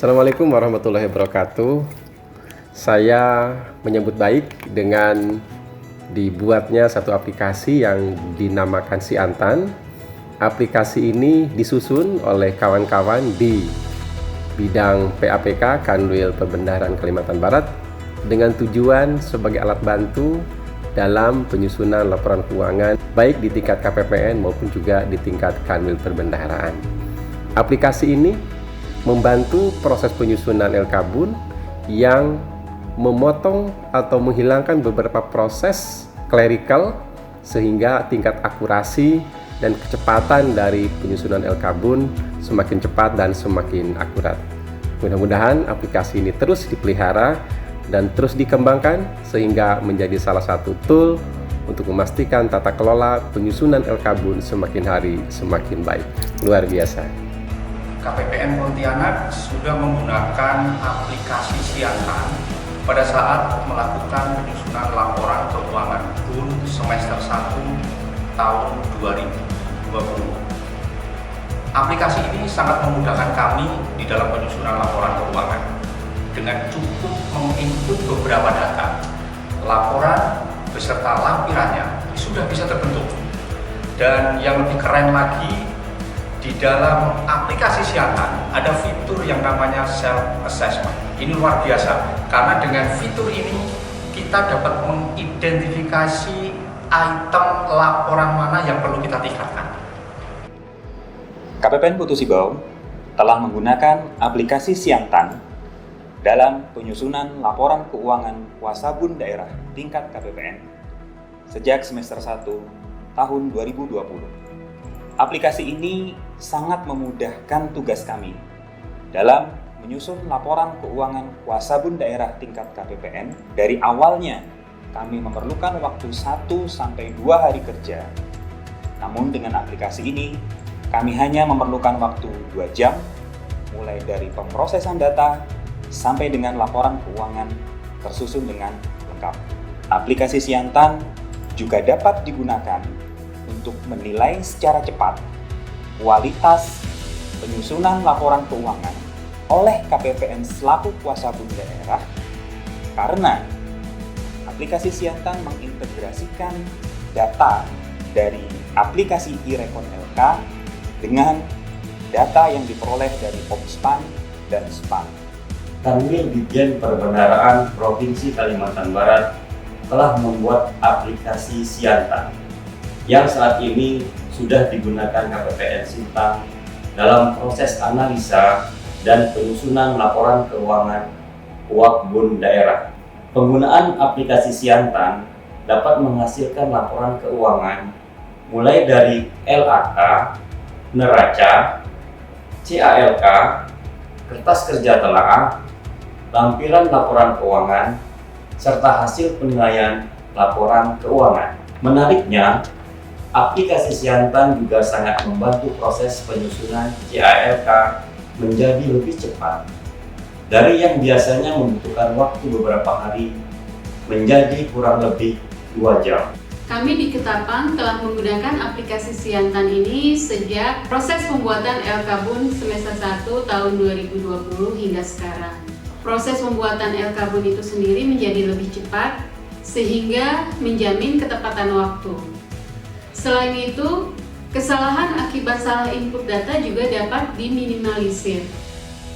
Assalamualaikum warahmatullahi wabarakatuh. Saya menyambut baik dengan dibuatnya satu aplikasi yang dinamakan Siantan. Aplikasi ini disusun oleh kawan-kawan di bidang PAPK Kanwil Perbendaharaan Kalimantan Barat dengan tujuan sebagai alat bantu dalam penyusunan laporan keuangan baik di tingkat KPPN maupun juga di tingkat Kanwil Perbendaharaan. Aplikasi ini membantu proses penyusunan LKBUN yang memotong atau menghilangkan beberapa proses clerical sehingga tingkat akurasi dan kecepatan dari penyusunan LKBUN semakin cepat dan semakin akurat. Mudah-mudahan aplikasi ini terus dipelihara dan terus dikembangkan sehingga menjadi salah satu tool untuk memastikan tata kelola penyusunan LKBUN semakin hari semakin baik. Luar biasa. KPPN Pontianak sudah menggunakan aplikasi Siantan pada saat melakukan penyusunan laporan keuangan BUN semester 1 tahun 2020. Aplikasi ini sangat memudahkan kami di dalam penyusunan laporan keuangan dengan cukup menginput beberapa data. Laporan beserta lampirannya sudah bisa terbentuk. Dan yang lebih keren lagi, di dalam aplikasi Siantan ada fitur yang namanya self-assessment. Ini luar biasa, karena dengan fitur ini kita dapat mengidentifikasi item laporan mana yang perlu kita tingkatkan. KPPN Putu Sibau telah menggunakan aplikasi Siantan dalam penyusunan laporan keuangan kuasa BUN daerah tingkat KPPN sejak semester 1 tahun 2020. Aplikasi ini sangat memudahkan tugas kami dalam menyusun laporan keuangan kuasa BUN daerah tingkat KPPN. Dari awalnya kami memerlukan waktu 1-2 hari kerja. Namun dengan aplikasi ini kami hanya memerlukan waktu 2 jam mulai dari pemrosesan data sampai dengan laporan keuangan tersusun dengan lengkap. Aplikasi Siantan juga dapat digunakan untuk menilai secara cepat kualitas penyusunan laporan keuangan oleh KPPN selaku kuasa BUN daerah, karena aplikasi Siantan mengintegrasikan data dari aplikasi iRekon LK dengan data yang diperoleh dari POPSPAN dan SPAN. Kanwil Ditjen Perbendaharaan Provinsi Kalimantan Barat telah membuat aplikasi Siantan yang saat ini sudah digunakan KPPN Sintang dalam proses analisa dan penyusunan laporan keuangan UAK BUN daerah. Penggunaan aplikasi Siantan dapat menghasilkan laporan keuangan mulai dari LAK, neraca, CALK, kertas kerja telaah, lampiran laporan keuangan, serta hasil penilaian laporan keuangan. Menariknya, aplikasi Siantan juga sangat membantu proses penyusunan CALK menjadi lebih cepat. Dari yang biasanya membutuhkan waktu beberapa hari, menjadi kurang lebih 2 jam. Kami di Ketapang telah menggunakan aplikasi Siantan ini sejak proses pembuatan LKBUN semester 1 tahun 2020 hingga sekarang. Proses pembuatan LKBUN itu sendiri menjadi lebih cepat sehingga menjamin ketepatan waktu. Selain itu, kesalahan akibat salah input data juga dapat diminimalisir.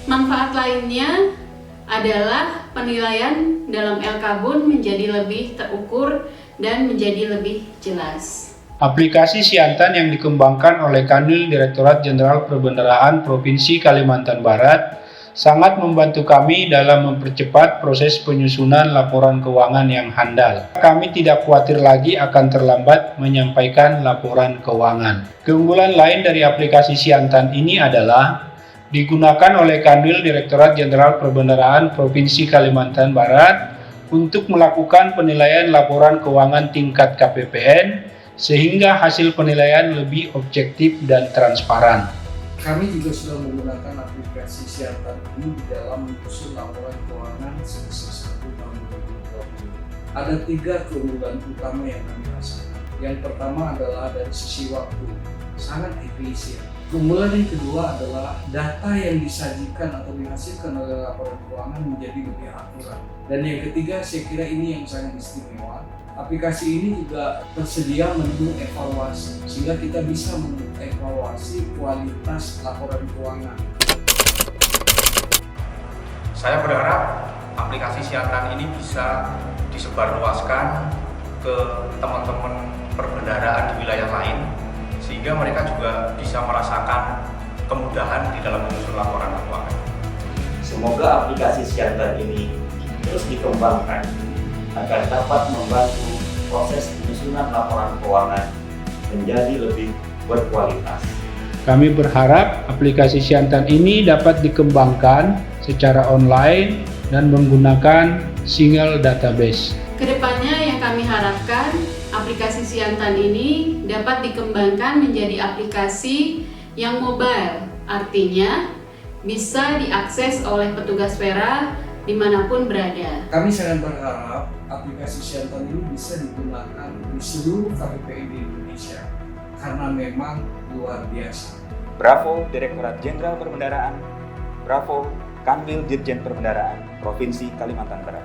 Manfaat lainnya adalah penilaian dalam LKBUN menjadi lebih terukur dan menjadi lebih jelas. Aplikasi Siantan yang dikembangkan oleh Kanwil Direktorat Jenderal Perbendaharaan Provinsi Kalimantan Barat sangat membantu kami dalam mempercepat proses penyusunan laporan keuangan yang handal. Kami tidak khawatir lagi akan terlambat menyampaikan laporan keuangan. Keunggulan lain dari aplikasi Siantan ini adalah digunakan oleh Kanwil Direktorat Jenderal Perbendaharaan Provinsi Kalimantan Barat untuk melakukan penilaian laporan keuangan tingkat KPPN sehingga hasil penilaian lebih objektif dan transparan. Kami juga sudah menggunakan aplikasi Siantan ini di dalam menyusun laporan keuangan semester 1 tahun 2020. Ada 3 keunggulan utama yang kami rasakan. Yang pertama adalah dari sisi waktu, sangat efisien. Keunggulan yang kedua adalah data yang disajikan atau dihasilkan oleh laporan keuangan menjadi lebih akurat. Dan yang ketiga, saya kira ini yang sangat istimewa. Aplikasi ini juga tersedia menu evaluasi, sehingga kita bisa mengevaluasi kualitas laporan keuangan. Saya berharap aplikasi Siantan ini bisa disebarluaskan ke teman-teman perbendaharaan di wilayah lain, sehingga mereka juga bisa merasakan kemudahan di dalam menyusun laporan keuangan. Semoga aplikasi Siantan ini terus dikembangkan agar dapat membantu proses penyusunan laporan keuangan menjadi lebih berkualitas. Kami berharap aplikasi Siantan ini dapat dikembangkan secara online dan menggunakan single database. Kedepannya yang kami harapkan, aplikasi Siantan ini dapat dikembangkan menjadi aplikasi yang mobile, artinya bisa diakses oleh petugas Vera dimanapun berada. Kami sangat berharap aplikasi Siantan ini bisa digunakan di seluruh KPPN di Indonesia karena memang luar biasa. Bravo Direktorat Jenderal Perbendaharaan, bravo Kanwil Dirjen Perbendaharaan Provinsi Kalimantan Barat.